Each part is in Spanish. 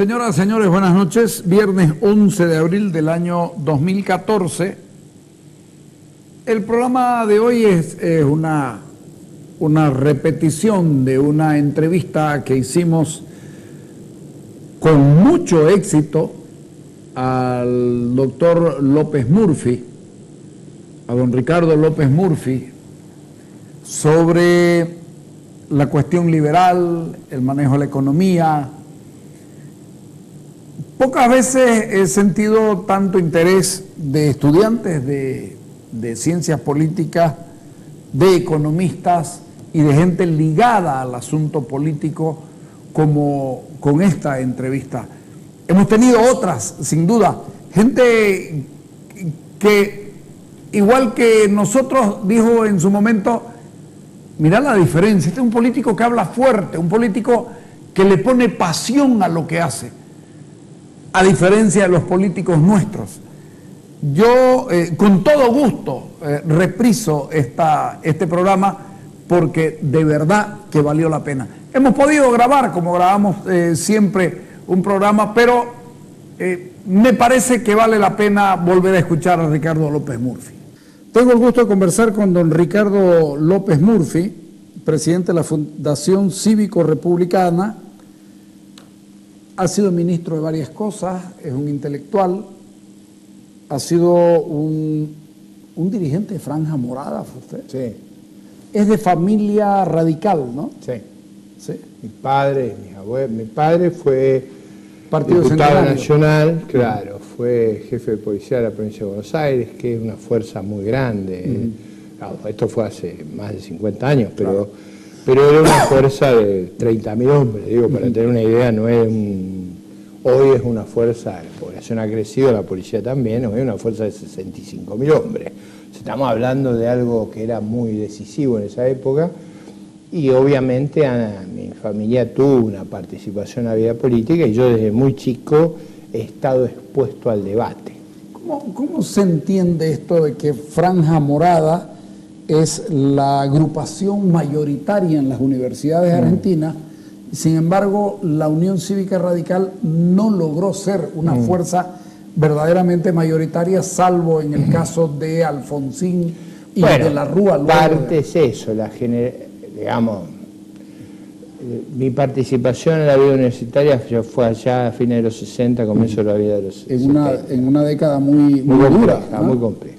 Señoras, señores, buenas noches. Viernes 11 de abril del año 2014. El programa de hoy es una repetición de una entrevista que hicimos con mucho éxito al doctor López Murphy, a don Ricardo López Murphy, sobre la cuestión liberal, el manejo de la economía. Pocas veces he sentido tanto interés de estudiantes de ciencias políticas, de economistas y de gente ligada al asunto político como con esta entrevista. Hemos tenido otras, sin duda, gente que, igual que nosotros, dijo en su momento, mirá la diferencia, este es un político que habla fuerte, un político que le pone pasión a lo que hace, a diferencia de los políticos nuestros. Yo con todo gusto repriso este programa porque de verdad que valió la pena. Hemos podido grabar, como grabamos siempre, un programa, pero me parece que vale la pena volver a escuchar a Ricardo López Murphy. Tengo el gusto de conversar con don Ricardo López Murphy, presidente de la Fundación Cívico-Republicana. Ha sido ministro de varias cosas, es un intelectual, ha sido un dirigente de Franja Morada, ¿fue usted? Sí. Es de familia radical, ¿no? Sí. Sí. Mi padre, mis abuelos, mi padre fue Partido diputado Centenario. nacional, claro, fue jefe de policía de la provincia de Buenos Aires, que es una fuerza muy grande. Claro, esto fue hace más de 50 años, pero era una fuerza de 30.000 hombres, digo, para tener una idea, no es hoy es una fuerza, la población ha crecido, la policía también, hoy es una fuerza de 65.000 hombres. Estamos hablando de algo que era muy decisivo en esa época y obviamente mi familia tuvo una participación en la vida política y yo desde muy chico he estado expuesto al debate. ¿Cómo se entiende esto de que Franja Morada es la agrupación mayoritaria en las universidades argentinas? Sin embargo, la Unión Cívica Radical no logró ser una fuerza verdaderamente mayoritaria, salvo en el caso de Alfonsín y de la Rúa. Parte es eso, digamos, mi participación en la vida universitaria fue allá a fines de los 60, comienzo de la vida de los 70. En una década muy compleja, dura, ¿no? Muy compleja.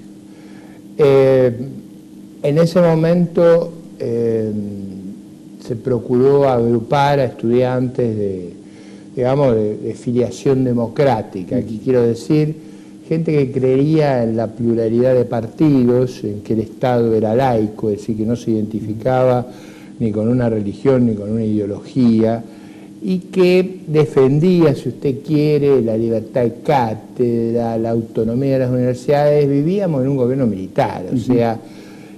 En ese momento se procuró agrupar a estudiantes de filiación democrática. Aquí quiero decir, gente que creía en la pluralidad de partidos, en que el Estado era laico, es decir, que no se identificaba ni con una religión ni con una ideología, y que defendía, si usted quiere, la libertad de cátedra, la autonomía de las universidades. Vivíamos en un gobierno militar, o sea,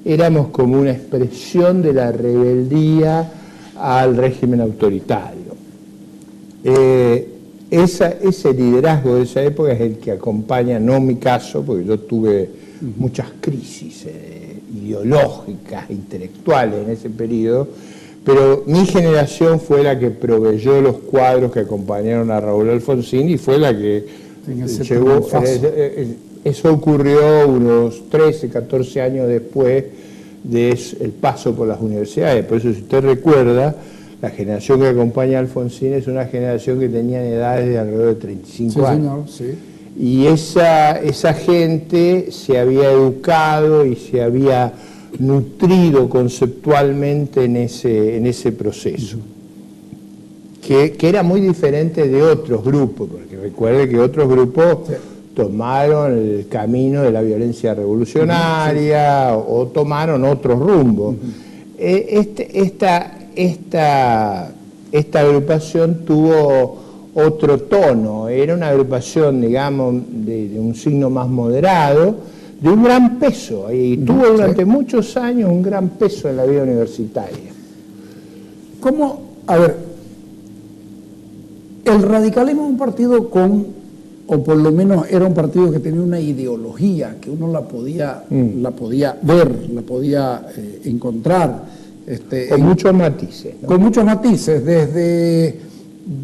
éramos como una expresión de la rebeldía al régimen autoritario. Ese liderazgo de esa época es el que acompaña, no mi caso, porque yo tuve muchas crisis ideológicas, intelectuales en ese periodo, pero mi generación fue la que proveyó los cuadros que acompañaron a Raúl Alfonsín y fue la que llegó. Eso ocurrió unos 13, 14 años después del paso por las universidades. Por eso, si usted recuerda, la generación que acompaña a Alfonsín es una generación que tenía edades de alrededor de 35 años. Señor, sí. Y esa gente se había educado y se había nutrido conceptualmente en ese proceso, que era muy diferente de otros grupos, porque recuerde que otros grupos tomaron el camino de la violencia revolucionaria o tomaron otros rumbos. Esta agrupación tuvo otro tono, era una agrupación, digamos, de un signo más moderado, de un gran peso, y tuvo durante muchos años un gran peso en la vida universitaria. ¿Cómo? A ver, el radicalismo es un partido o por lo menos era un partido que tenía una ideología, que uno la podía ver, la podía encontrar. Con muchos matices, ¿no? Con muchos matices,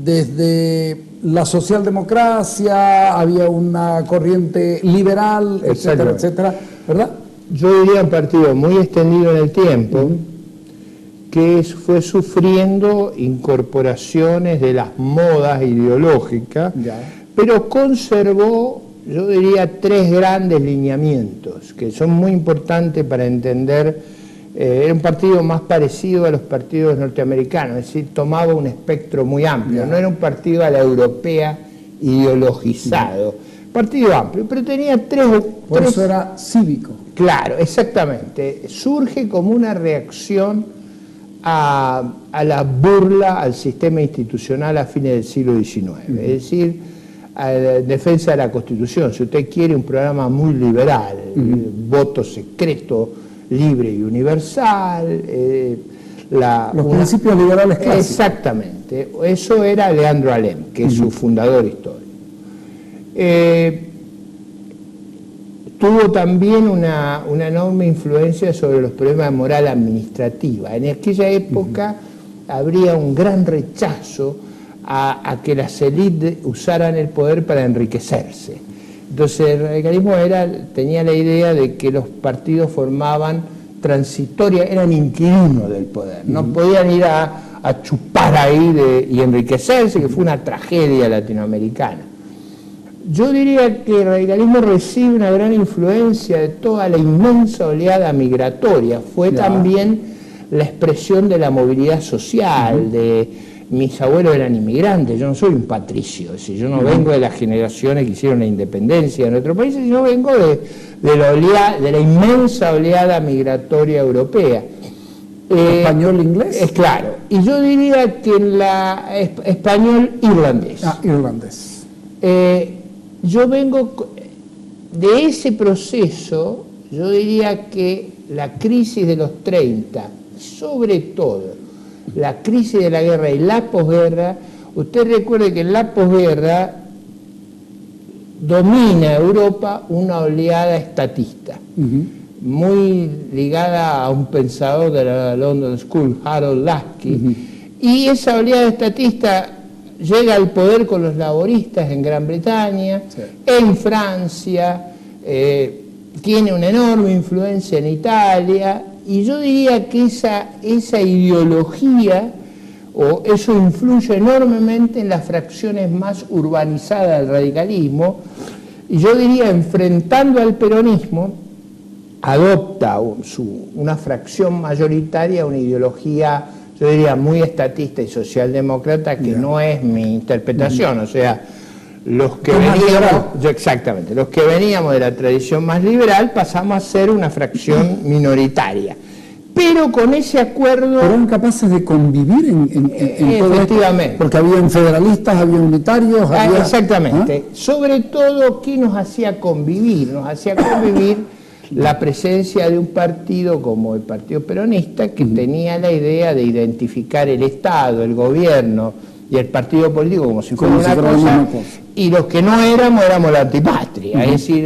desde la socialdemocracia, había una corriente liberal, etcétera, etcétera, ¿verdad? Yo diría un partido muy extendido en el tiempo, que fue sufriendo incorporaciones de las modas ideológicas, pero conservó, yo diría, 3 grandes lineamientos que son muy importantes para entender. Era un partido más parecido a los partidos norteamericanos, es decir, tomaba un espectro muy amplio, no era un partido a la europea ideologizado, partido amplio, pero tenía Por eso era cívico. Claro, exactamente, surge como una reacción a la burla al sistema institucional a fines del siglo XIX, es decir, a la defensa de la Constitución. Si usted quiere un programa muy liberal, voto secreto, libre y universal, los principios liberales clásicos. Exactamente, eso era Leandro Alem, que es su fundador histórico. Tuvo también una enorme influencia sobre los problemas de moral administrativa. En aquella época habría un gran rechazo a que las élites usaran el poder para enriquecerse. Entonces el radicalismo tenía la idea de que los partidos formaban transitoria, eran inquilinos del poder, no podían ir a chupar ahí y enriquecerse, que fue una tragedia latinoamericana. Yo diría que el radicalismo recibe una gran influencia de toda la inmensa oleada migratoria, fue también la expresión de la movilidad social, mis abuelos eran inmigrantes, yo no soy un patricio, es decir, yo no vengo de las generaciones que hicieron la independencia de nuestro país, sino vengo de la inmensa oleada migratoria europea. ¿Español-inglés? Es claro, y yo diría que en la español-irlandés. Irlandés. Yo vengo de ese proceso, yo diría que la crisis de los 30, sobre todo, la crisis de la guerra y la posguerra, usted recuerde que en la posguerra domina Europa una oleada estatista, muy ligada a un pensador de la London School, Harold Laski, y esa oleada estatista llega al poder con los laboristas en Gran Bretaña, en Francia, tiene una enorme influencia en Italia, y yo diría que esa ideología, o eso influye enormemente en las fracciones más urbanizadas del radicalismo, y yo diría, enfrentando al peronismo, adopta una fracción mayoritaria, una ideología, yo diría, muy estatista y socialdemócrata, que no es mi interpretación, o sea, los que veníamos de la tradición más liberal pasamos a ser una fracción minoritaria. Pero con ese acuerdo... Pero eran capaces de convivir en efectivamente. Porque habían federalistas, había unitarios, había... Exactamente. Sobre todo, ¿qué nos hacía convivir? Nos hacía convivir la presencia de un partido como el Partido Peronista, que tenía la idea de identificar el Estado, el gobierno y el partido político como si fuera una cosa, y los que no éramos la antipatria. Es decir,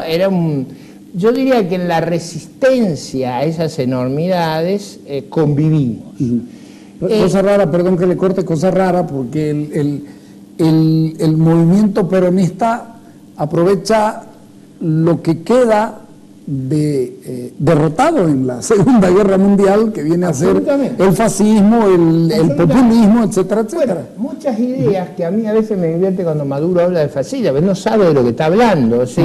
era un... Yo diría que en la resistencia a esas enormidades convivimos. Cosa rara, perdón que le corte, cosa rara, porque el movimiento peronista aprovecha lo que queda derrotado en la Segunda Guerra Mundial, que viene a ser el fascismo, el populismo, etcétera, etcétera. Bueno, muchas ideas que a mí a veces me divierte cuando Maduro habla de fascismo, pero no sabe de lo que está hablando. ¿Sí?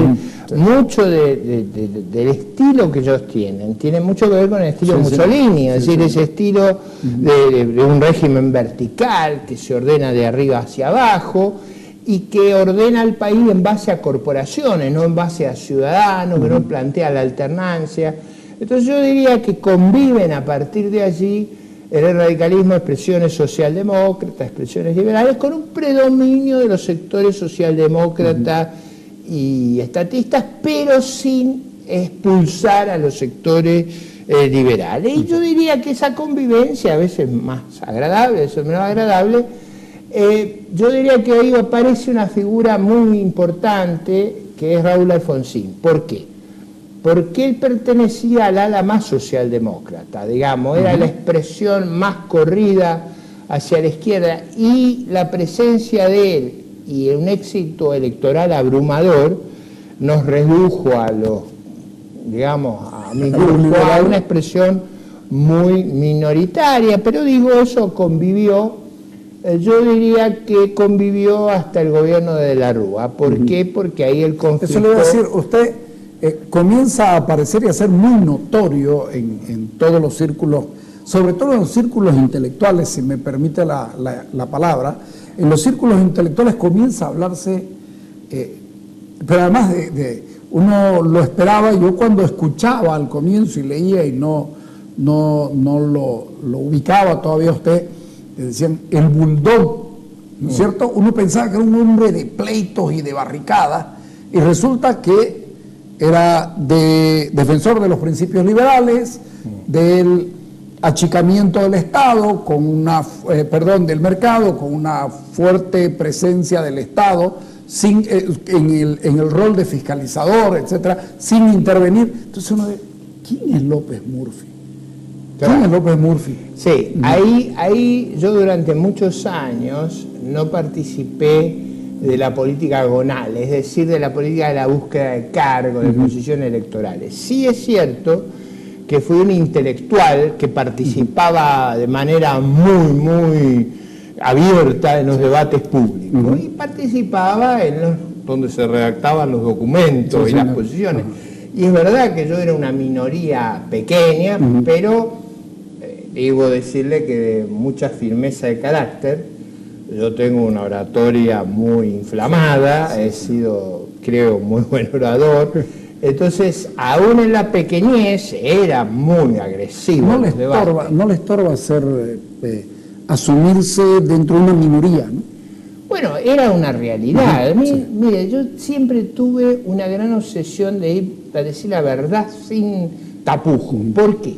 Mucho del estilo que ellos tiene mucho que ver con el estilo de Mussolini, es decir, ese estilo de un régimen vertical que se ordena de arriba hacia abajo, y que ordena al país en base a corporaciones, no en base a ciudadanos, que no plantea la alternancia. Entonces yo diría que conviven a partir de allí el radicalismo, expresiones socialdemócratas, expresiones liberales, con un predominio de los sectores socialdemócratas y estatistas, pero sin expulsar a los sectores liberales. Y yo diría que esa convivencia, a veces más agradable, a veces menos agradable, yo diría que ahí aparece una figura muy importante, que es Raúl Alfonsín. ¿Por qué? Porque él pertenecía al ala más socialdemócrata, digamos, era la expresión más corrida hacia la izquierda, y la presencia de él y un éxito electoral abrumador nos redujo a los, digamos, a mi grupo, a una expresión muy minoritaria, pero digo, eso convivió, yo diría que convivió hasta el gobierno de la Rúa. ¿Por qué? Porque ahí el conflicto... Eso le voy a decir, usted comienza a aparecer y a ser muy notorio en todos los círculos, sobre todo en los círculos intelectuales, si me permite la palabra. En los círculos intelectuales comienza a hablarse, pero además uno lo esperaba. Yo cuando escuchaba al comienzo y leía y no lo ubicaba todavía usted, le decían el bulldog, ¿no es cierto? Uno pensaba que era un hombre de pleitos y de barricadas, y resulta que era defensor de los principios liberales, del achicamiento del Estado, del mercado, con una fuerte presencia del Estado, en el rol de fiscalizador, etcétera, sin intervenir. Entonces uno dice, ¿quién es López Murphy? ¿Quién es López Murphy? Sí, ahí yo durante muchos años no participé de la política agonal, es decir, de la política de la búsqueda de cargos, de posiciones electorales. Sí es cierto que fui un intelectual que participaba de manera muy abierta en los debates públicos y participaba donde se redactaban los documentos y las posiciones. Y es verdad que yo era una minoría pequeña, pero debo decirle que de mucha firmeza de carácter. Yo tengo una oratoria muy inflamada, he sido, creo, muy buen orador. Entonces, aún en la pequeñez, era muy agresivo. No le estorba asumirse dentro de una minoría, ¿no? Bueno, era una realidad. Mire, yo siempre tuve una gran obsesión de ir a decir la verdad sin tapujos. ¿Por qué?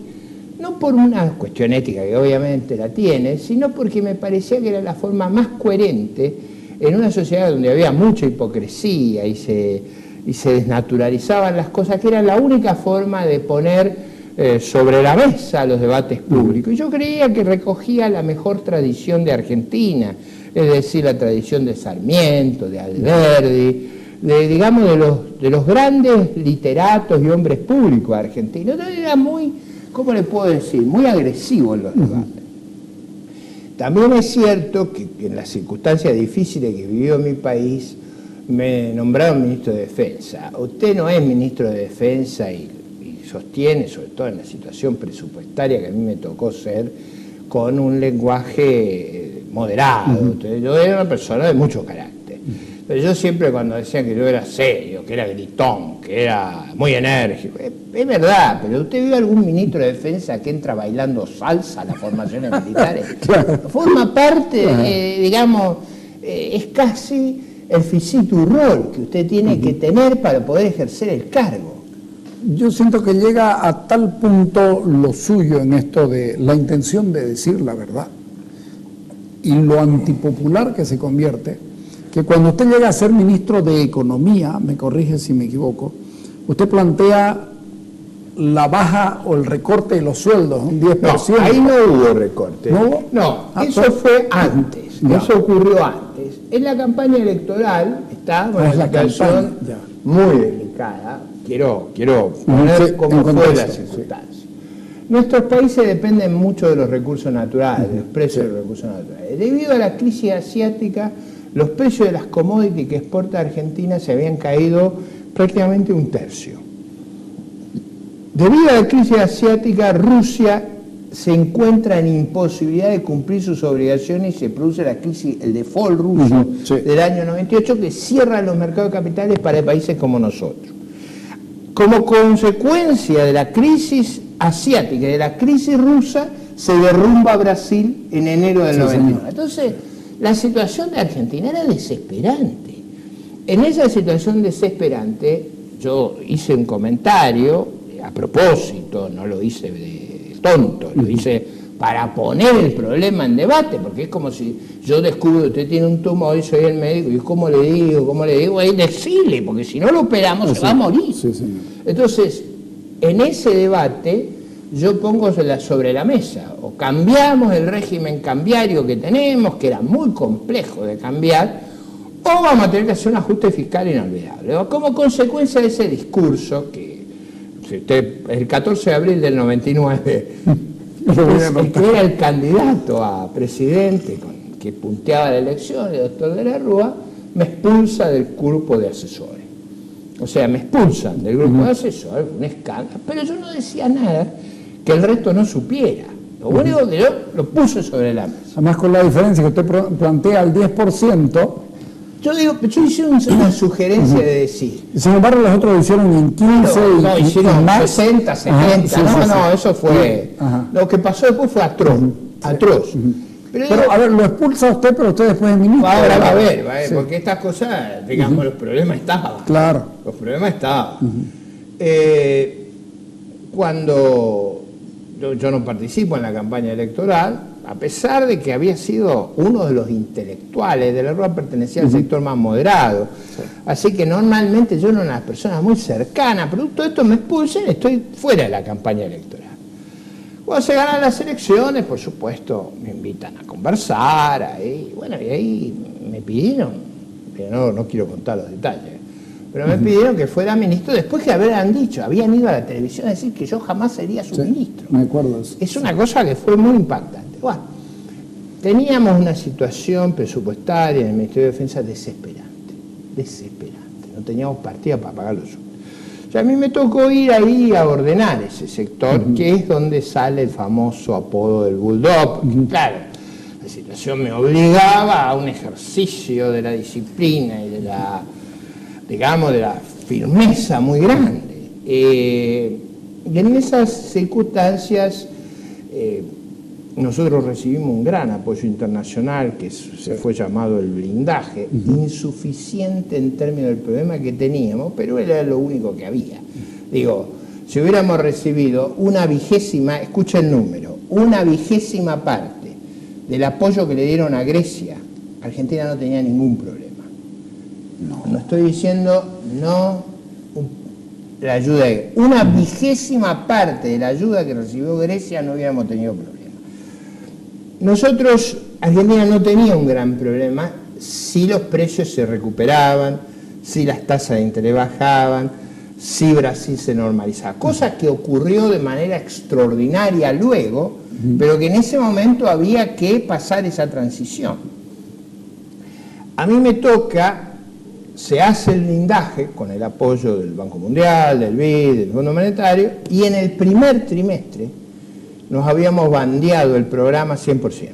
No por una cuestión ética, que obviamente la tiene, sino porque me parecía que era la forma más coherente en una sociedad donde había mucha hipocresía y se desnaturalizaban las cosas, que era la única forma de poner sobre la mesa los debates públicos. Y yo creía que recogía la mejor tradición de Argentina, es decir, la tradición de Sarmiento, de Alberdi, de los grandes literatos y hombres públicos argentinos. Entonces era muy, ¿cómo le puedo decir?, muy agresivo en los debates. También es cierto que en las circunstancias difíciles que vivió mi país, me nombraron ministro de Defensa. Usted no es ministro de Defensa y sostiene, sobre todo en la situación presupuestaria que a mí me tocó ser, con un lenguaje moderado. Entonces, yo era una persona de mucho carácter. Pero yo siempre, cuando decían que yo era serio, que era gritón, que era muy enérgico, es verdad, pero ¿usted vio algún ministro de Defensa que entra bailando salsa a las formaciones militares? Claro. Forma parte, digamos, es casi el physique rol que usted tiene que tener para poder ejercer el cargo. Yo siento que llega a tal punto lo suyo en esto de la intención de decir la verdad y lo antipopular que se convierte, que cuando usted llega a ser ministro de Economía, me corrige si me equivoco, usted plantea la baja o el recorte de los sueldos, un 10%. No, ahí no hubo recorte. ¿No? No, eso fue antes, eso ocurrió antes. En la campaña electoral está una situación muy delicada. Quiero poner cómo fue la circunstancia. Nuestros países dependen mucho de los recursos naturales, de los precios de los recursos naturales. Debido a la crisis asiática, los precios de las commodities que exporta Argentina se habían caído prácticamente un tercio. Debido a la crisis asiática, Rusia se encuentra en imposibilidad de cumplir sus obligaciones y se produce la crisis, el default ruso del año 98, que cierra los mercados de capitales para países como nosotros. Como consecuencia de la crisis asiática y de la crisis rusa, se derrumba Brasil en enero del 99. Entonces, la situación de Argentina era desesperante. En esa situación desesperante, yo hice un comentario, a propósito, no lo hice de tonto, lo hice para poner el problema en debate, porque es como si yo descubro que usted tiene un tumor y soy el médico, y ¿cómo le digo? Ahí decirle, porque si no lo operamos se va a morir. Entonces, en ese debate yo pongo sobre la mesa, o cambiamos el régimen cambiario que tenemos, que era muy complejo de cambiar, o vamos a tener que hacer un ajuste fiscal inolvidable. Como consecuencia de ese discurso, que si usted, el 14 de abril del 99, el que era el candidato a presidente, que punteaba la elección, el doctor de la Rúa, me expulsa del grupo de asesores. O sea, me expulsan del grupo de asesores, un escándalo, pero yo no decía nada que el resto no supiera. Lo único que yo lo puse sobre la mesa. Además, con la diferencia que usted plantea el 10%. Yo hice una sugerencia de decir. Sin embargo, los otros lo hicieron en 15 no, hicieron más. 60, 70. No, eso fue. Ajá. Lo que pasó después fue atroz. Atroz. Pero, a ver, lo expulsa usted, pero usted después es ministro. Ahora va a ver, porque estas cosas, digamos, los problemas estaban. Claro. Los problemas estaban. Cuando yo no participo en la campaña electoral, a pesar de que había sido uno de los intelectuales de la Rúa, pertenecía al sector más moderado. Sí. Así que normalmente yo era una persona muy cercana, producto de esto me expulsan y estoy fuera de la campaña electoral. Cuando se ganan las elecciones, por supuesto, me invitan a conversar, ahí, bueno, y ahí me pidieron, que no quiero contar los detalles, pero me pidieron que fuera ministro después que habían ido a la televisión a decir que yo jamás sería su ministro. Me acuerdo de eso. Es una cosa que fue muy impactante. Bueno, teníamos una situación presupuestaria en el Ministerio de Defensa desesperante. No teníamos partida para pagar los sueldos. O sea, a mí me tocó ir ahí a ordenar ese sector, que es donde sale el famoso apodo del bulldog, porque claro, la situación me obligaba a un ejercicio de la disciplina y de la, digamos, de la firmeza muy grande. Y en esas circunstancias nosotros recibimos un gran apoyo internacional que se fue llamado el blindaje, insuficiente en términos del problema que teníamos, pero era lo único que había. Digo, si hubiéramos recibido una vigésima, escucha el número, una vigésima parte del apoyo que le dieron a Grecia, Argentina no tenía ningún problema. No estoy diciendo la ayuda de una vigésima parte de la ayuda que recibió Grecia no hubiéramos tenido problema. Nosotros, Argentina no tenía un gran problema si los precios se recuperaban, si las tasas de interés bajaban, si Brasil se normalizaba, cosa que ocurrió de manera extraordinaria luego, pero que en ese momento había que pasar esa transición. A mí me toca, se hace el blindaje con el apoyo del Banco Mundial, del BID, del Fondo Monetario, y en el primer trimestre nos habíamos bandeado el programa 100%.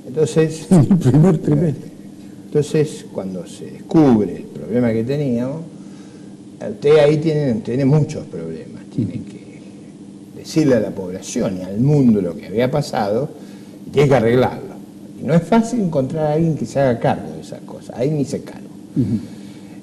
Entonces, el primer trimestre. Entonces, cuando se descubre el problema que teníamos, usted ahí tiene muchos problemas. Tiene que decirle a la población y al mundo lo que había pasado y tiene que arreglarlo. Y no es fácil encontrar a alguien que se haga cargo de esas cosas. Ahí ni se cargo.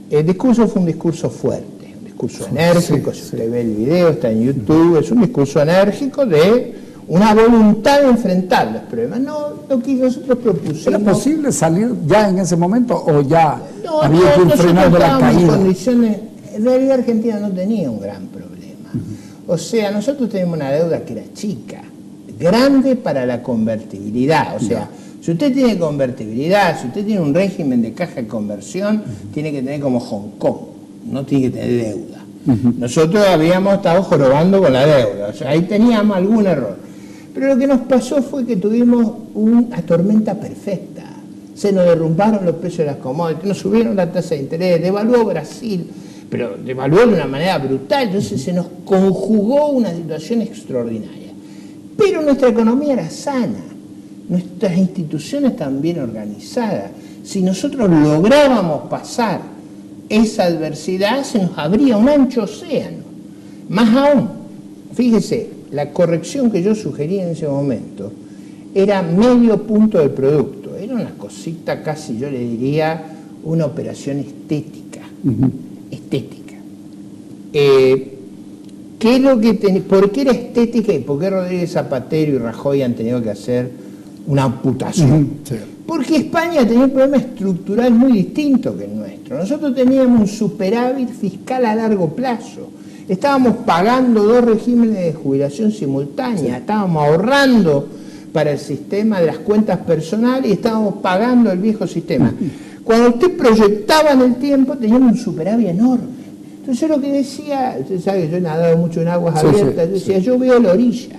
El discurso fue un discurso fuerte. Discurso enérgico, si usted ve el video, está en YouTube, es un discurso enérgico de una voluntad de enfrentar los problemas, no lo que nosotros propusimos. ¿Era posible salir ya en ese momento o ya había que ir frenando la caída? En realidad Argentina no tenía un gran problema. O sea, nosotros teníamos una deuda que era chica, grande para la convertibilidad. O sea, si usted tiene convertibilidad, si usted tiene un régimen de caja de conversión, tiene que tener como Hong Kong. No tiene que tener deuda. Nosotros habíamos estado jorobando con la deuda, o sea, ahí teníamos algún error. Pero lo que nos pasó fue que tuvimos una tormenta perfecta. Se nos derrumbaron los precios de las commodities, nos subieron la tasa de interés, devaluó Brasil, pero devaluó de una manera brutal, entonces se nos conjugó una situación extraordinaria. Pero nuestra economía era sana, nuestras instituciones también organizadas. Si nosotros lográbamos pasar esa adversidad, se nos abría un ancho océano. Más aún, fíjese, la corrección que yo sugerí en ese momento era medio punto del producto. Era una cosita casi, yo le diría, una operación estética. Estética. ¿Qué es lo que ¿Por qué era estética y por qué Rodríguez Zapatero y Rajoy han tenido que hacer una amputación? Porque España tenía un problema estructural muy distinto que el nuestro. Nosotros teníamos un superávit fiscal a largo plazo. Estábamos pagando 2 regímenes de jubilación simultánea, estábamos ahorrando para el sistema de las cuentas personales y estábamos pagando el viejo sistema. Cuando usted proyectaba en el tiempo, teníamos un superávit enorme. Entonces yo lo que decía, usted sabe que yo he nadado mucho en aguas abiertas, yo decía, yo veo la orilla.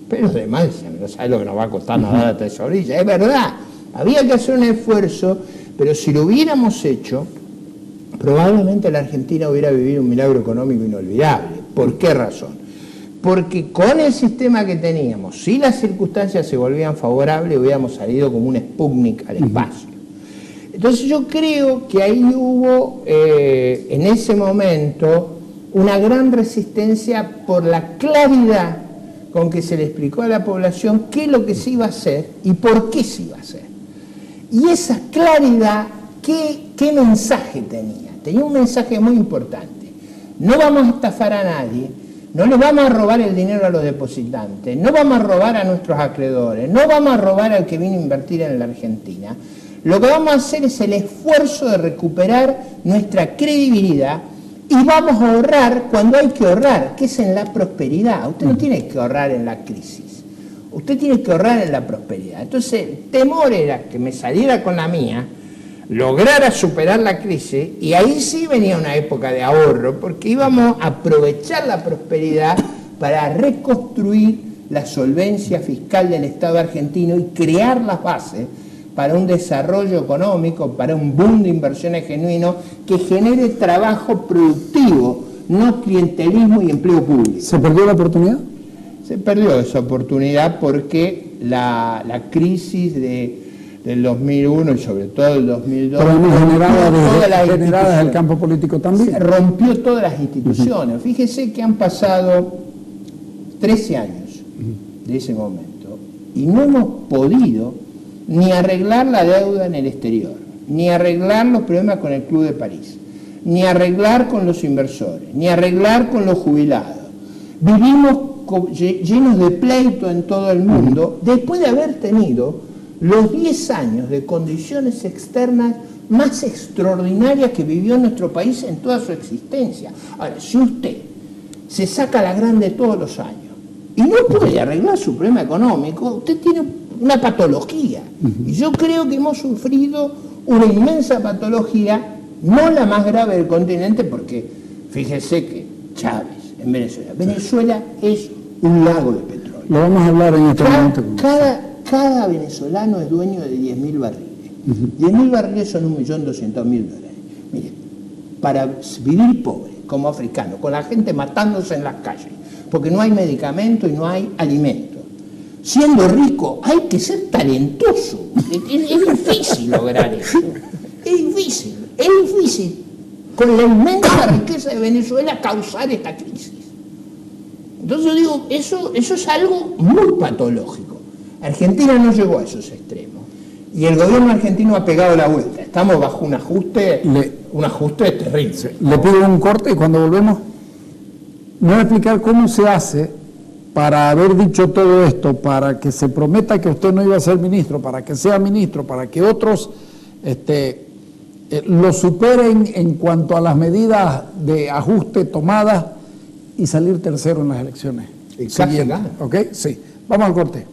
Pero los demás decían, no sabes lo que nos va a costar nadar hasta esa orilla. Es verdad, había que hacer un esfuerzo, pero si lo hubiéramos hecho, probablemente la Argentina hubiera vivido un milagro económico inolvidable. ¿Por qué razón? Porque con el sistema que teníamos, si las circunstancias se volvían favorables, hubiéramos salido como un Sputnik al espacio. Entonces yo creo que ahí hubo, en ese momento, una gran resistencia por la claridad con que se le explicó a la población qué es lo que se iba a hacer y por qué se iba a hacer. Y esa claridad, ¿qué mensaje tenía? Tenía un mensaje muy importante. No vamos a estafar a nadie, no le vamos a robar el dinero a los depositantes, no vamos a robar a nuestros acreedores, no vamos a robar al que vino a invertir en la Argentina. Lo que vamos a hacer es el esfuerzo de recuperar nuestra credibilidad y vamos a ahorrar cuando hay que ahorrar, que es en la prosperidad. Usted no tiene que ahorrar en la crisis, usted tiene que ahorrar en la prosperidad. Entonces el temor era que me saliera con la mía, lograra superar la crisis y ahí sí venía una época de ahorro porque íbamos a aprovechar la prosperidad para reconstruir la solvencia fiscal del Estado argentino y crear las bases para un desarrollo económico, para un boom de inversiones genuino que genere trabajo productivo, no clientelismo y empleo público. ¿Se perdió la oportunidad? Se perdió esa oportunidad porque la crisis del 2001 y sobre todo el 2002 generada del campo político también. Se rompió todas las instituciones. Fíjese que han pasado 13 años de ese momento y no hemos podido ni arreglar la deuda en el exterior, ni arreglar los problemas con el Club de París, ni arreglar con los inversores, ni arreglar con los jubilados. Vivimos llenos de pleito en todo el mundo después de haber tenido los 10 años de condiciones externas más extraordinarias que vivió nuestro país en toda su existencia. Ahora, si usted se saca la grande todos los años y no puede arreglar su problema económico, usted tiene una patología. Y yo creo que hemos sufrido una inmensa patología, no la más grave del continente, porque fíjese que Chávez en Venezuela es un lago de petróleo. Lo vamos a hablar en este momento. Cada venezolano es dueño de 10.000 barriles. 10.000 barriles son 1.200.000 dólares. Mire, para vivir pobre, como africano, con la gente matándose en las calles, porque no hay medicamento y no hay alimento. Siendo rico hay que ser talentoso. Es difícil lograr eso. Es difícil con la inmensa riqueza de Venezuela causar esta crisis. Entonces yo digo, eso es algo muy patológico. Argentina no llegó a esos extremos. Y el gobierno argentino ha pegado la vuelta. Estamos bajo un ajuste terrible. Le pido un corte y cuando volvemos, me voy a explicar cómo se hace para haber dicho todo esto, para que se prometa que usted no iba a ser ministro, para que sea ministro, para que otros lo superen en cuanto a las medidas de ajuste tomadas y salir tercero en las elecciones. Y casi gana. ¿Ok? Sí. Vamos al corte.